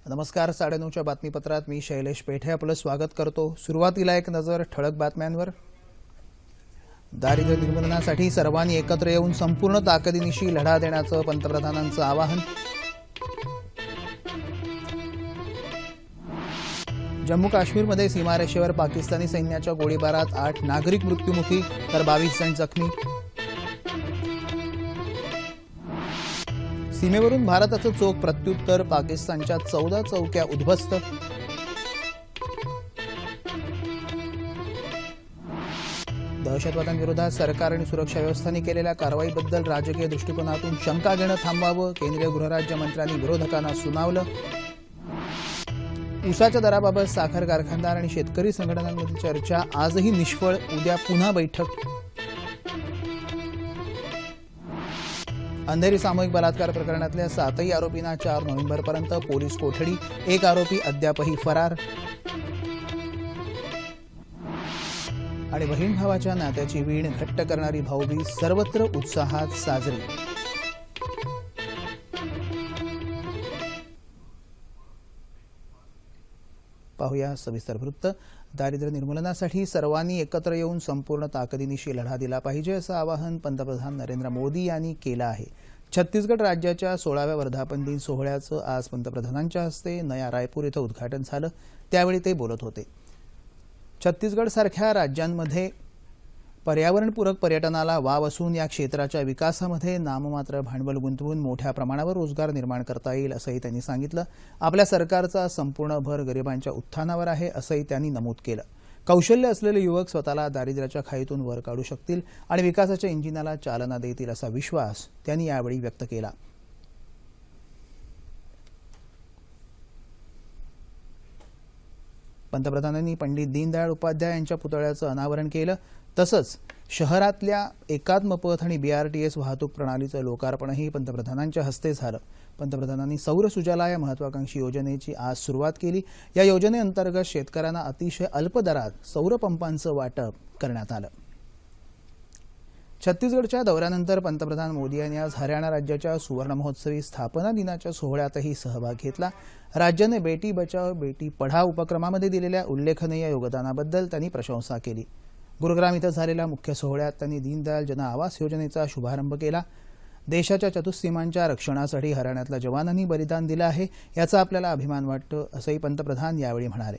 नमस्कार. 9:30च्या बातमीपत्रात मी शैलेश पेठे आपलं स्वागत करतो. सुरुवातीला एक नजर ठळक बातम्यांवर. दारिद्र्य निर्मूलनासाठी सर्वांनी एकत्र येऊन संपूर्ण ताकदीनिशी लढा देण्याचं पंतप्रधानांचं आवाहन. जम्मू काश्मीरमध्ये सीमारेषेवर पाकिस्तानी सैन्याच्या गोळीबारात 8 नागरिक मृत्युमुखी तर 22 जण जखमी. सीमेवरून भारताचं चोख प्रत्युत्तर, पाकिस्तानच्या 14 चौक्या उद्ध्वस्त. दहशतवाद्यांविरोधात सरकार आणि सुरक्षा व्यवस्थांनी केलेल्या कारवाईबद्दल राजकीय दृष्टिकोनातून शंका घेणं थांबवावं, केंद्रीय गृहराज्यमंत्र्यांनी विरोधकांना सुनावलं. ऊसाच्या दराबाबत साखर कारखानदार आणि शेतकरी संघटनांमधील चर्चा आजही निष्फळ, उद्या पुन्हा बैठक. अंधेरी सामूहिक बलात्कार प्रकरणातल्या 7ही आरोपींना 4 नोव्हेंबरपर्यंत पोलीस कोठडी, 1 आरोपी अद्यापही फरार. आणि बहीण भावाच्या नात्याची वीण घट्ट करणारी भाऊबीज सर्वत्र उत्साहात साजरी. पाहूया सविस्तर वृत्त. दारिद्र्य निर्मूलनासाठी सर्वांनी एकत्र येऊन संपूर्ण ताकदीनिशी लढा दिला पाहिजे असं आवाहन पंतप्रधान नरेंद्र मोदी यांनी केलं आहे. छत्तीसगड राज्याच्या 16व्या वर्धापन दिन सोहळ्याचं आज पंतप्रधानांच्या हस्ते नया रायपूर इथं उद्घाटन झालं. त्यावेळी ते बोलत होते. छत्तीसगडसारख्या राज्यांमध्ये पर्यावरणपूरक पर्यटनाला वाव असून या क्षेत्राच्या विकासामध्ये नाममात्र भांडवल गुंतवून मोठ्या प्रमाणावर रोजगार निर्माण करता येईल असंही त्यांनी सांगितलं. आपल्या सरकारचा संपूर्ण भर गरिबांच्या उत्थानावर आहे असंही त्यांनी नमूद केलं. कौशल्य असलेले युवक स्वतःला दारिद्र्याच्या खाईतून वर काढू शकतील आणि विकासाच्या इंजिनाला चालना देतील असा विश्वास त्यांनी यावेळी व्यक्त केला. पंतप्रधानांनी पंडित दीनदयाळ उपाध्याय यांच्या पुतळ्याचं अनावरण केलं. तसंच शहरातल्या एकात्म पथ आणि BRTS वाहतूक प्रणालीचं लोकार्पणही पंतप्रधानांच्या हस्ते झालं. पंतप्रधानांनी सौर सुजला या महत्वाकांक्षी योजनेची आज सुरुवात केली. या योजनेअंतर्गत शेतकऱ्यांना अतिशय अल्प दरात सौर पंपांचं वाटप करण्यात आलं. छत्तीसगडच्या दौऱ्यानंतर पंतप्रधान मोदी यांनी आज हरियाणा राज्याच्या सुवर्ण महोत्सवी स्थापना दिनाच्या सोहळ्यातही सहभाग घेतला. राज्याने बेटी बचाओ बेटी पढाओ उपक्रमामध्ये दिलेल्या उल्लेखनीय योगदानाबद्दल त्यांनी प्रशंसा केली. गुरुग्राम इथं झालेल्या मुख्य सोहळ्यात त्यांनी दीनदयाल जन आवास योजनेचा शुभारंभ केला. देशाच्या चतुःसीमांच्या रक्षणासाठी हरियाणातल्या जवानांनी बलिदान दिलं आहे, याचा आपल्याला अभिमान वाटतो असंही पंतप्रधान यावेळी म्हणाले.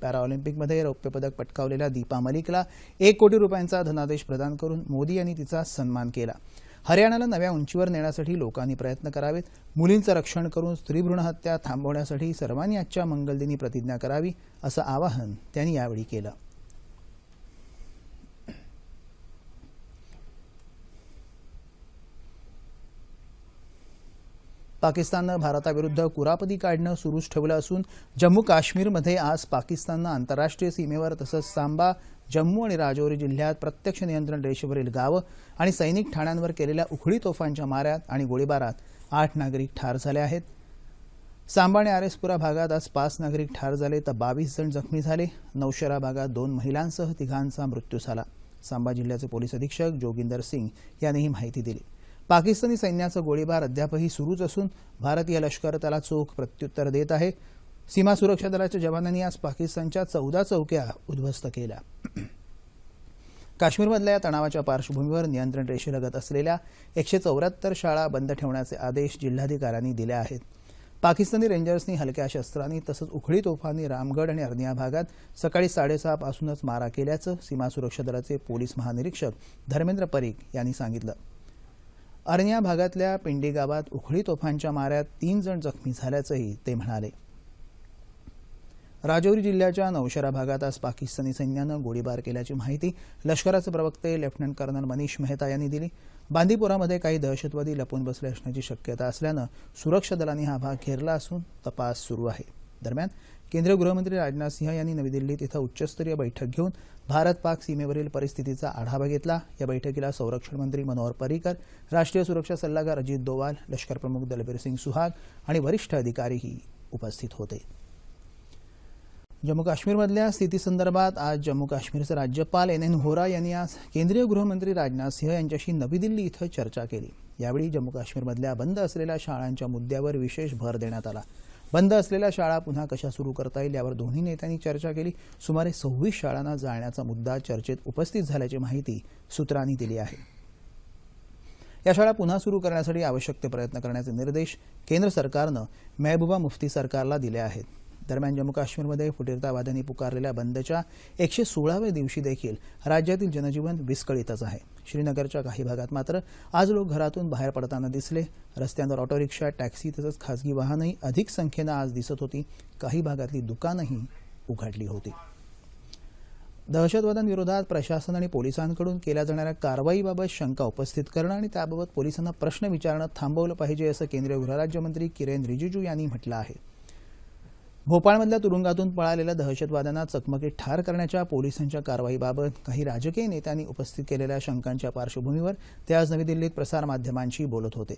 पॅराऑलिम्पिकमध्ये रौप्य पदक पटकावलेल्या दीपा मलिकला 1 कोटी रुपयांचा धनादेश प्रदान करून मोदी यांनी तिचा सन्मान केला. हरियाणाला नव्या उंचीवर नेण्यासाठी लोकांनी प्रयत्न करावेत. मुलींचं रक्षण करून स्त्री भ्रूण हत्या थांबवण्यासाठी सर्वांनी आजच्या मंगलदिनी प्रतिज्ञा करावी असं आवाहन त्यांनी यावेळी केलं. पाकिस्ताननं भारताविरुद्ध कुरापती काढणं सुरूच ठेवलं असून जम्मू काश्मीरमध्ये आज पाकिस्ताननं आंतरराष्ट्रीय सीमेवर तसंच सांबा, जम्मू आणि राजौरी जिल्ह्यात प्रत्यक्ष नियंत्रण रेषेवरील गावं आणि सैनिक ठाण्यांवर केलेल्या उखळी तोफांच्या माऱ्यात आणि गोळीबारात 8 नागरिक ठार झाले आहेत. सांबा आणि आरेसपुरा भागात आज 5 नागरिक ठार झाले तर 22 जण जखमी झाले. नौशेरा भागात 2 महिलांसह 3घांचा मृत्यू झाला. सांबा जिल्ह्याचे पोलीस अधीक्षक जोगिंदर सिंग यांनी ही माहिती दिली. पाकिस्तानी सैन्याचा गोळीबार अद्यापही सुरूच असून भारतीय लष्कर त्याला चोख प्रत्युत्तर देत आहे. सीमा सुरक्षा दलाच्या जवानांनी आज पाकिस्तानच्या 14 चौक्या उद्ध्वस्त केल्या. काश्मीरमधल्या तणावाच्या पार्श्वभूमीवर नियंत्रण रेषेलगत असलेल्या 174 शाळा बंद ठेवण्याचे आदेश जिल्हाधिकाऱ्यांनी दिले आहेत. पाकिस्तानी रेंजर्सनी हलक्या शस्त्रांनी तसंच उखळी तोफांनी रामगड आणि अर्निया भागात सकाळी 6:30 पासूनच मारा केल्याचं सीमा सुरक्षा दलाचे पोलीस महानिरीक्षक धर्मेंद्र परीख यांनी सांगितलं. अर्निया भागातल्या पिंडी गावात उखळी तोफांच्या माऱ्यात 3 जण जखमी झाल्याचंही ते म्हणाले. राजौरी जिल्ह्याच्या नौशेरा भागात आज पाकिस्तानी सैन्यानं गोळीबार केल्याची माहिती लष्कराचे प्रवक्ते लेफ्टनंट कर्नल मनीष मेहता यांनी दिली. बांदीपोरामध्ये काही दहशतवादी लपून बसले असण्याची शक्यता असल्यानं सुरक्षा दलांनी हा भाग घेरला असून तपास सुरू आहे. दरम्यान केंद्रीय गृहमंत्री राजनाथ सिंह यांनी नवी दिल्लीत इथं उच्चस्तरीय बैठक घेऊन भारत-पाक सीमेवरील परिस्थितीचा आढावा घेतला. या बैठकीला संरक्षण मंत्री मनोहर पर्रिकर, राष्ट्रीय सुरक्षा सल्लागार अजित डोवाल, लष्कर प्रमुख दलबीर सिंग सुहाग आणि वरिष्ठ अधिकारीही उपस्थित होते. जम्मू काश्मीरमधल्या स्थितीसंदर्भात आज जम्मू काश्मीरचे राज्यपाल NN व्होरा यांनी आज केंद्रीय गृहमंत्री राजनाथ सिंह यांच्याशी नवी दिल्ली इथं चर्चा केली. यावेळी जम्मू काश्मीरमधल्या बंद असलेल्या शाळांच्या मुद्द्यावर विशेष भर देण्यात आला. बंद असलेल्या शाळा पुन्हा कशा सुरू करता येईल यावर दोन्ही नेत्यांनी चर्चा केली. सुमारे 26 शाळांना जाळण्याचा मुद्दा चर्चेत उपस्थित झाल्याची माहिती सूत्रांनी दिली आहे. या शाळा पुन्हा सुरू करण्यासाठी आवश्यक ते प्रयत्न करण्याचे निर्देश केंद्र सरकारनं महबूबा मुफ्ती सरकारला दिले आहेत. दरम्यान जम्मू काश्मीरमध्ये फुटीरतावाद्यांनी पुकारलेल्या बंदच्या 116व्या दिवशी देखील राज्यातील जनजीवन विस्कळीतच आहे. श्रीनगरच्या काही भागात मात्र आज लोक घरातून बाहेर पडताना दिसले. रस्त्यांवर ऑटो रिक्षा, टॅक्सी तसंच खासगी वाहनही अधिक संख्येनं आज दिसत होती. काही भागातली दुकानंही उघडली होती. दहशतवादांविरोधात प्रशासन आणि पोलिसांकडून केल्या जाणाऱ्या कारवाईबाबत शंका उपस्थित करणं आणि त्याबाबत पोलिसांना प्रश्न विचारणं थांबवलं पाहिजे असं केंद्रीय गृहराज्यमंत्री किरेन रिजिजू यांनी म्हटलं आहे. भोपाळमधल्या तुरुंगातून पळालेल्या दहशतवाद्यांना चकमकीत ठार करण्याच्या पोलिसांच्या कारवाईबाबत काही राजकीय नेत्यांनी उपस्थित केलेल्या शंकांच्या पार्श्वभूमीवर ते आज नवी दिल्लीत प्रसारमाध्यमांशी बोलत होते.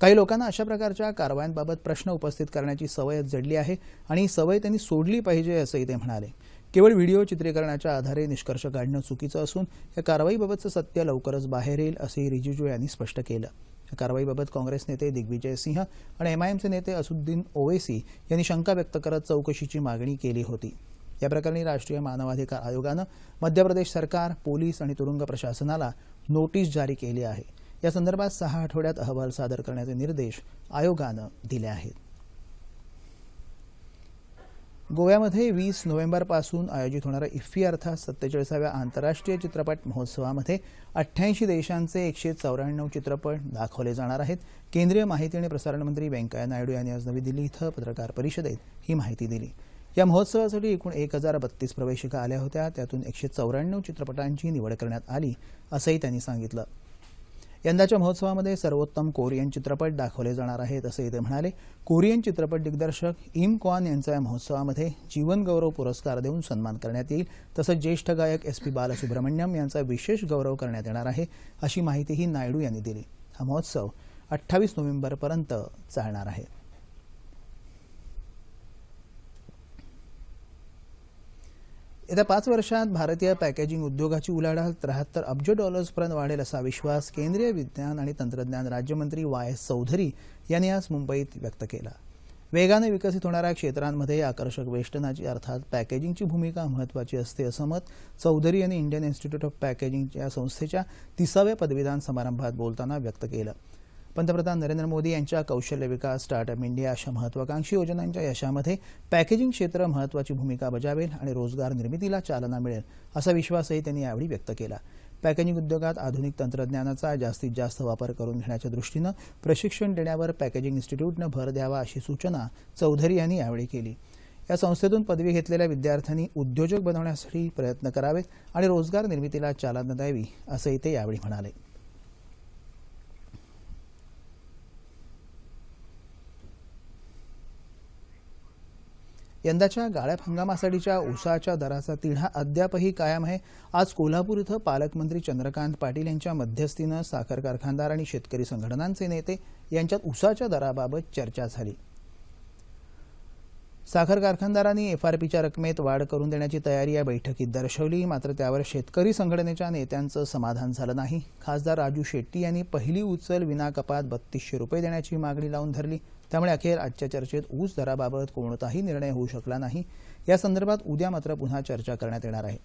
काही लोकांना अशा प्रकारच्या कारवायांबाबत प्रश्न उपस्थित करण्याची सवयच जडली आहे आणि ही सवय त्यांनी सोडली पाहिजे असंही ते म्हणाले. केवळ व्हिडिओ चित्रीकरणाच्या आधारे निष्कर्ष काढणं चुकीचं असून या कारवाईबाबतचं सत्य लवकरच बाहेर येईल असंही रिजिजू यांनी स्पष्ट केलं. या कारवाईबाबत काँग्रेस नेते दिग्विजय सिंह आणि एमआयएमचे नेते असुद्दीन ओवैसी यांनी शंका व्यक्त करत चौकशीची मागणी केली होती. या प्रकरणी राष्ट्रीय मानवाधिकार आयोगानं मध्य प्रदेश सरकार, पोलीस आणि तुरुंग प्रशासनाला नोटीस जारी केली आहे. या संदर्भात 6 आठवड्यात अहवाल सादर करण्याचे निर्देश आयोगानं दिले आहेत. गोव्यामध्ये 20 नोव्हेंबरपासून आयोजित होणाऱ्या इफ्फी अर्थात 47व्या आंतरराष्ट्रीय चित्रपट महोत्सवामध्ये 88 देशांचे 194 चित्रपट दाखवले जाणार आहेत. केंद्रीय माहिती आणि प्रसारण मंत्री व्यंकय्या नायडू यांनी आज नवी दिल्ली इथं पत्रकार परिषदेत ही माहिती दिली. या महोत्सवासाठी एकूण 1032 प्रवेशिका आल्या होत्या. त्यातून 194 चित्रपटांची निवड करण्यात आली असंही त्यांनी सांगितलं. यंदाच्या महोत्सवामध्ये सर्वोत्तम कोरियन चित्रपट दाखवले जाणार आहेत असंही ते म्हणाले. कोरियन चित्रपट दिग्दर्शक इम क्वान यांचा या महोत्सवामध्ये जीवन गौरव पुरस्कार देऊन सन्मान करण्यात येईल. तसंच ज्येष्ठ गायक SP बालसुब्रमण्यम यांचा विशेष गौरव करण्यात येणार आहे अशी माहितीही नायडू यांनी दिली. हा महोत्सव 28 नोव्हेंबरपर्यंत चालणार आहे. येत्या 5 वर्षात भारतीय पॅकेजिंग उद्योगाची उलाढाल $73 अब्ज पर्यंत वाढेल असा विश्वास केंद्रीय विज्ञान आणि तंत्रज्ञान राज्यमंत्री YS चौधरी यांनी आज मुंबईत व्यक्त केला. वेगाने विकसित होणाऱ्या क्षेत्रांमध्ये आकर्षक वेष्टनाची अर्थात पॅकेजिंगची भूमिका महत्त्वाची असते असं मत चौधरी यांनी इंडियन इन्स्टिट्यूट ऑफ पॅकेजिंग या संस्थेच्या 30व्या पदवीदान समारंभात बोलताना व्यक्त केलं. पंतप्रधान नरेंद्र मोदी यांच्या कौशल्य विकास, स्टार्टअप इंडिया अशा महत्त्वाकांक्षी योजनांच्या यशामध्ये पॅकेजिंग क्षेत्र महत्त्वाची भूमिका बजावेल आणि रोजगार निर्मितीला चालना मिळेल असा विश्वासही त्यांनी यावेळी व्यक्त केला. पॅकेजिंग उद्योगात आधुनिक तंत्रज्ञानाचा जास्तीत जास्त वापर करून घेण्याच्या दृष्टीनं प्रशिक्षण देण्यावर पॅकेजिंग इन्स्टिट्यूटनं भर द्यावा अशी सूचना चौधरी यांनी यावेळी केली. या संस्थेतून पदवी घेतलेल्या विद्यार्थ्यांनी उद्योजक बनवण्यासाठी प्रयत्न करावेत आणि रोजगार निर्मितीला चालना द्यावी असंही ते यावेळी म्हणाले. यंदाच्या गाळप हंगामासाठीच्या ऊसाच्या दराचा तिढा अद्यापही कायम आहे. आज कोल्हापूर इथं पालकमंत्री चंद्रकांत पाटील यांच्या मध्यस्थीनं साखर कारखानदार आणि शेतकरी संघटनांचे नेते यांच्यात ऊसाच्या दराबाबत चर्चा झाली. साखर कारखानदारांनी FRPच्या रकमेत वाढ करून देण्याची तयारी या बैठकीत दर्शवली. मात्र त्यावर शेतकरी संघटनेच्या नेत्यांचं समाधान झालं नाही. खासदार राजू शेट्टी यांनी पहिली उचल विना कपात ₹3200 देण्याची मागणी लावून धरली. त्यामुळे अखेर आजच्या चर्चेत ऊस दराबाबत कोणताही निर्णय होऊ शकला नाही. या संदर्भात उद्या मात्र पुन्हा चर्चा करण्यात येणार आहे.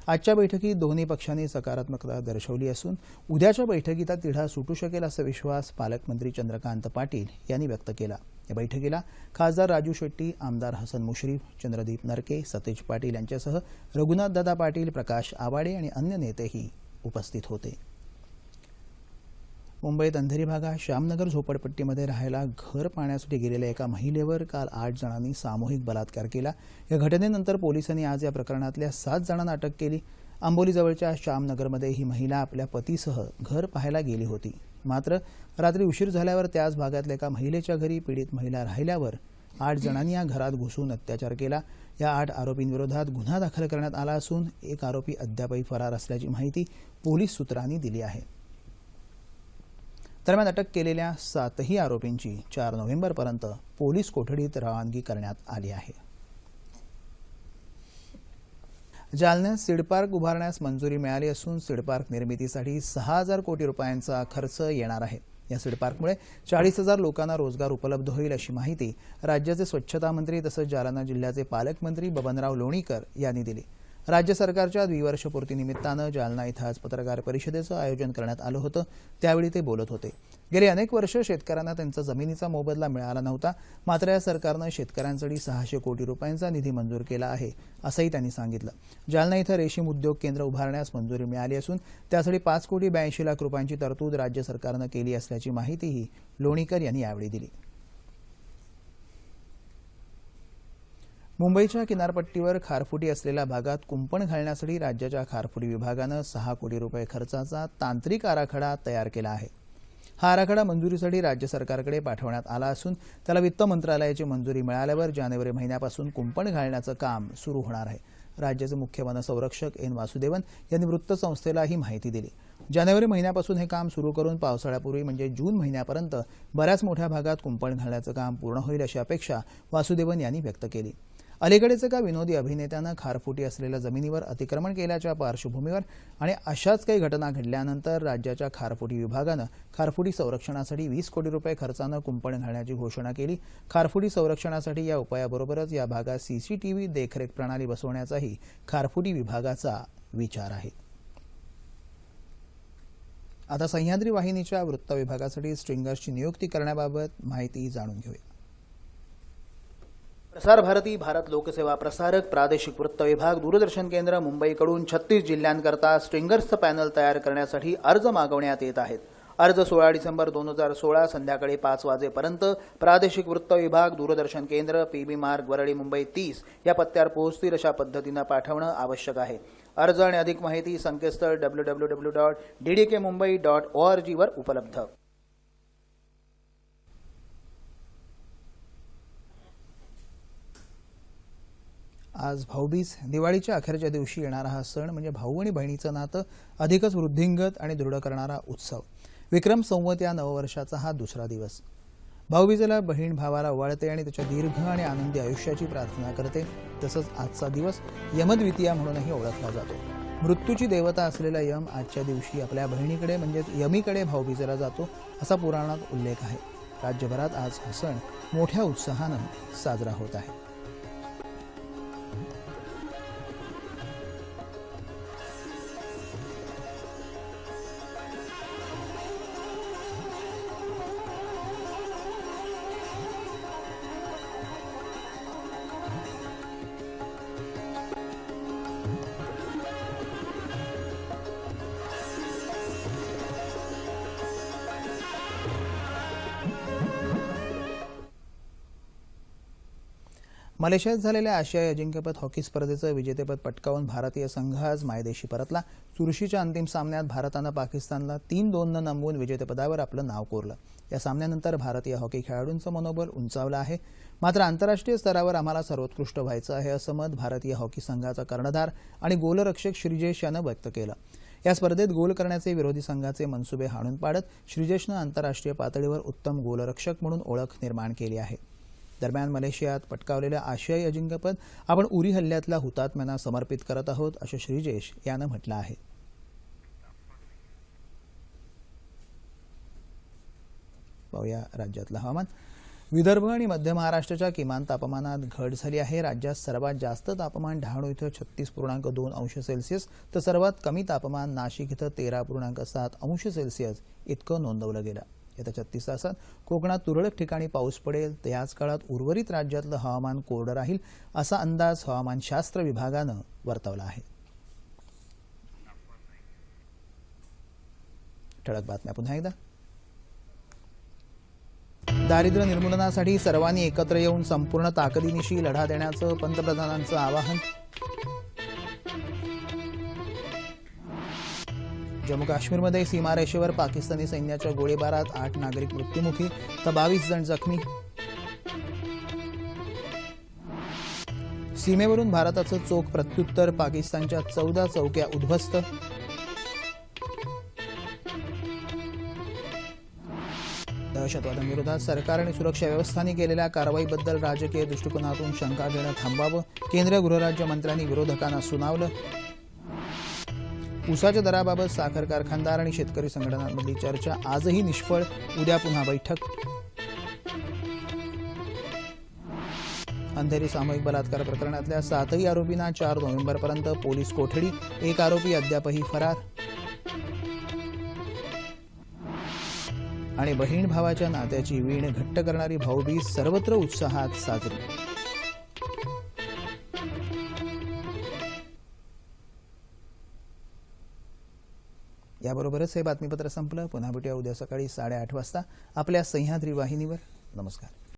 आजच्या बैठकीत दोन्ही पक्षांनी सकारात्मकता दर्शवली असून उद्याच्या बैठकीत तिढा सुटू शकेल असा विश्वास पालकमंत्री चंद्रकांत पाटील यांनी व्यक्त केला. या बैठकीला खासदार राजू शेट्टी, आमदार हसन मुश्रीफ, चंद्रदीप नरके, सतेज पाटील यांच्यासह रघुनाथदादा पाटील, प्रकाश आवाडे आणि अन्य नेतेही उपस्थित होते. मुंबईत अंधेरी भागात श्यामनगर झोपडपट्टीमध्ये राहायला घर पाहण्यासाठी गेलेल्या एका महिलेवर काल 8 जणांनी सामूहिक बलात्कार केला. या घटनेनंतर पोलिसांनी आज या प्रकरणातल्या 7 जणांना अटक केली. आंबोलीजवळच्या श्यामनगरमध्ये ही महिला आपल्या पतीसह घर पाहायला गेली होती. मात्र रात्री उशीर झाल्यावर त्याच भागातल्या एका महिलेच्या घरी पीडित महिला राहिल्यावर 8 जणांनी या घरात घुसून अत्याचार केला. या 8 आरोपींविरोधात गुन्हा दाखल करण्यात आला असून एक आरोपी अद्यापही फरार असल्याची माहिती पोलीस सूत्रांनी दिली आहे. दरम्यान अटक केलेल्या 7ही आरोपींची 4 नोव्हेंबरपर्यंत पोलीस कोठडीत रवानगी करण्यात आली आहे. जालन्यात सीड पार्क उभारण्यास मंजुरी मिळाली असून सीड पार्क निर्मितीसाठी 6000 कोटी रुपयांचा खर्च येणार आहे. या सीड पार्कमुळे 40,000 लोकांना रोजगार उपलब्ध होईल अशी माहिती राज्याचे स्वच्छता मंत्री तसंच जालना जिल्ह्याचे पालकमंत्री बबनराव लोणीकर यांनी दिली। राज्य सरकारच्या द्विवर्षपूर्तीनिमित्तानं जालना इथं आज पत्रकार परिषदेचं आयोजन करण्यात आलं होतं, त्यावेळी ते बोलत होते। गेली अनेक वर्ष शेतकऱ्यांना त्यांचा जमिनीचा मोबदला मिळाला नव्हता, मात्र या सरकारनं शेतकऱ्यांसाठी 600 कोटी रुपयांचा निधी मंजूर केला आहे असंही त्यांनी सांगितलं। जालना इथं रेशीम उद्योग केंद्र उभारण्यास मंजुरी मिळाली असून त्यासाठी 5 कोटी 82 लाख रुपयांची तरतूद राज्य सरकारनं केली असल्याची माहितीही लोणीकर यांनी यावेळी दिली। मुंबईच्या किनारपट्टीवर खारफुटी असलेल्या भागात कुंपण घालण्यासाठी राज्याच्या खारफुटी विभागानं 6 कोटी रुपये खर्चाचा तांत्रिक आराखडा तयार केला आहे। हा आराखडा मंजुरीसाठी राज्य सरकारकडे पाठवण्यात आला असून त्याला वित्त मंत्रालयाची मंजुरी मिळाल्यावर जानेवारी महिन्यापासून कुंपण घालण्याचं काम सुरू होणार आहे। राज्याचे मुख्य वनसंरक्षक एन वासुदेवन यांनी वृत्तसंस्थेला ही माहिती दिली। जानेवारी महिन्यापासून हे काम सुरू करून पावसाळ्यापूर्वी म्हणजे जून महिन्यापर्यंत बऱ्याच मोठ्या भागात कुंपण घालण्याचं काम पूर्ण होईल अशी अपेक्षा वासुदेवन यांनी व्यक्त केली। अलीकडेच एका विनोदी अभिनेत्यानं खारफुटी असलेल्या जमिनीवर अतिक्रमण केल्याच्या पार्श्वभूमीवर आणि अशाच काही घटना घडल्यानंतर राज्याच्या खारफुटी विभागानं खारफुटी संरक्षणासाठी 20 कोटी रुपये खर्चानं कुंपण घालण्याची घोषणा केली। खारफुटी संरक्षणासाठी या उपायाबरोबरच या भागात सीसीटीव्ही देखरेख प्रणाली बसवण्याचाही खारफुटी विभागाचा विचार आहे। आता सह्याद्री वाहिनीच्या वृत्त विभागासाठी स्ट्रिंगर्सची नियुक्ती करण्याबाबत माहिती जाणून घेऊया। प्रसार भारती भारत लोकसेवा प्रसारक प्रादेशिक वृत्त विभाग दूरदर्शन केंद्र मुंबईकडून 36 जिल्ह्यांकरता स्ट्रिंगर्सचं पॅनल तयार करण्यासाठी अर्ज मागवण्यात येत आहेत। अर्ज 16 डिसेंबर 2016 संध्याकाळी 5 वाजेपर्यंत प्रादेशिक वृत्त विभाग दूरदर्शन केंद्र पीबी मार्ग वरळी मुंबई 30 या पत्त्यावर पोहोचतील अशा पद्धतीनं पाठवणं आवश्यक आहे। अर्ज आणि अधिक माहिती संकेतस्थळ www.ddkmumbai.org वर उपलब्ध। आज भाऊबीज दिवाळीच्या अखेरच्या दिवशी येणारा हा सण म्हणजे भाऊ आणि बहिणीचं नातं अधिकच वृद्धिंगत आणि दृढ करणारा उत्सव। विक्रम संवत या नववर्षाचा हा दुसरा दिवस। भाऊबीजेला बहीण भावाला ओवाळते आणि त्याच्या दीर्घ आणि आनंदी आयुष्याची प्रार्थना करते। तसंच आजचा दिवस यमद्वितीया म्हणूनही ओळखला जातो। मृत्यूची देवता असलेला यम आजच्या दिवशी आपल्या बहिणीकडे म्हणजे यमीकडे भाऊबीजेला जातो असा पुराणात उल्लेख आहे। राज्यभरात आज हा सण मोठ्या उत्साहानं साजरा होत आहे। मलेशियात झालेल्या आशियाई अजिंक्यपद हॉकी स्पर्धेचं विजेतेपद पटकावून भारतीय संघ आज मायदेशी परतला। चुरशीच्या अंतिम सामन्यात भारतानं पाकिस्तानला 3-2 नमवून विजेतेपदावर आपलं नाव कोरलं। या सामन्यानंतर भारतीय हॉकी खेळाडूंचं मनोबल उंचावलं आहे। मात्र आंतरराष्ट्रीय स्तरावर आम्हाला सर्वोत्कृष्ट व्हायचं आहे असं मत भारतीय हॉकी संघाचा कर्णधार आणि गोलरक्षक श्रीजेश यानं व्यक्त केलं। या स्पर्धेत गोल करण्याचे विरोधी संघाचे मनसुबे हाणून पाडत श्रीजेशनं आंतरराष्ट्रीय पातळीवर उत्तम गोलरक्षक म्हणून ओळख निर्माण केली आहे। दरम्यान मलेशियात पटकावलेल्या आशियाई अजिंक्यपद आपण उरी हल्ल्यातल्या हुतात्म्यांना समर्पित करत आहोत असं श्रीजेश यानं म्हटलं आहे। पाहूया राज्यातलं हवामान। विदर्भ आणि मध्य महाराष्ट्राच्या किमान तापमानात घट झाली आहे। राज्यात सर्वात जास्त तापमान डहाणू इथं 36.2 अंश सेल्सिअस तर सर्वात कमी तापमान नाशिक इथं 13.7 अंश सेल्सिअस इतकं नोंदवलं गेलं। येत्या 36 तासात कोकणात तुरळक ठिकाणी पाऊस पडेल तर याच काळात उर्वरित राज्यातलं हवामान कोरडं राहील असा अंदाज हवामानशास्त्र विभागानं वर्तवला आहे। ठळक बातम्या पुन्हा एकदा। दारिद्र्य निर्मूलनासाठी सर्वांनी एकत्र येऊन संपूर्ण ताकदीनिशी लढा देण्याचं पंतप्रधानांचं आवाहन। जम्मू काश्मीरमध्ये सीमारेषेवर पाकिस्तानी सैन्याच्या गोळीबारात 8 नागरिक मृत्युमुखी तर 22 जण जखमी। सीमेवरून भारताचं चोख प्रत्युत्तर, पाकिस्तानच्या 14 चौक्या उद्ध्वस्त। दहशतवादाविरोधात सरकार आणि सुरक्षा व्यवस्थांनी केलेल्या कारवाईबद्दल राजकीय दृष्टिकोनातून शंका घेणं थांबवावं, केंद्रीय गृहराज्यमंत्र्यांनी विरोधकांना सुनावलं। ऊसाच्या दराबाबत साखर कारखानदार आणि शेतकरी संघटनांमधली चर्चा आजही निष्फळ, उद्या पुन्हा बैठक. अंधेरी सामूहिक बलात्कार प्रकरणातल्या 7ही आरोपींना 4 नोव्हेंबरपर्यंत पोलीस कोठडी, एक आरोपी अद्यापही फरार. आणि बहीण भावाच्या नात्याची वीण घट्ट करणारी भाऊबीज सर्वत्र उत्साहात साजरी. याबरोबरच हे बातमीपत्र संपलं. पुन्हा भेटूया उद्या सकाळी 8:30 वाजता आपल्या सह्याद्री वाहिनीवर. नमस्कार.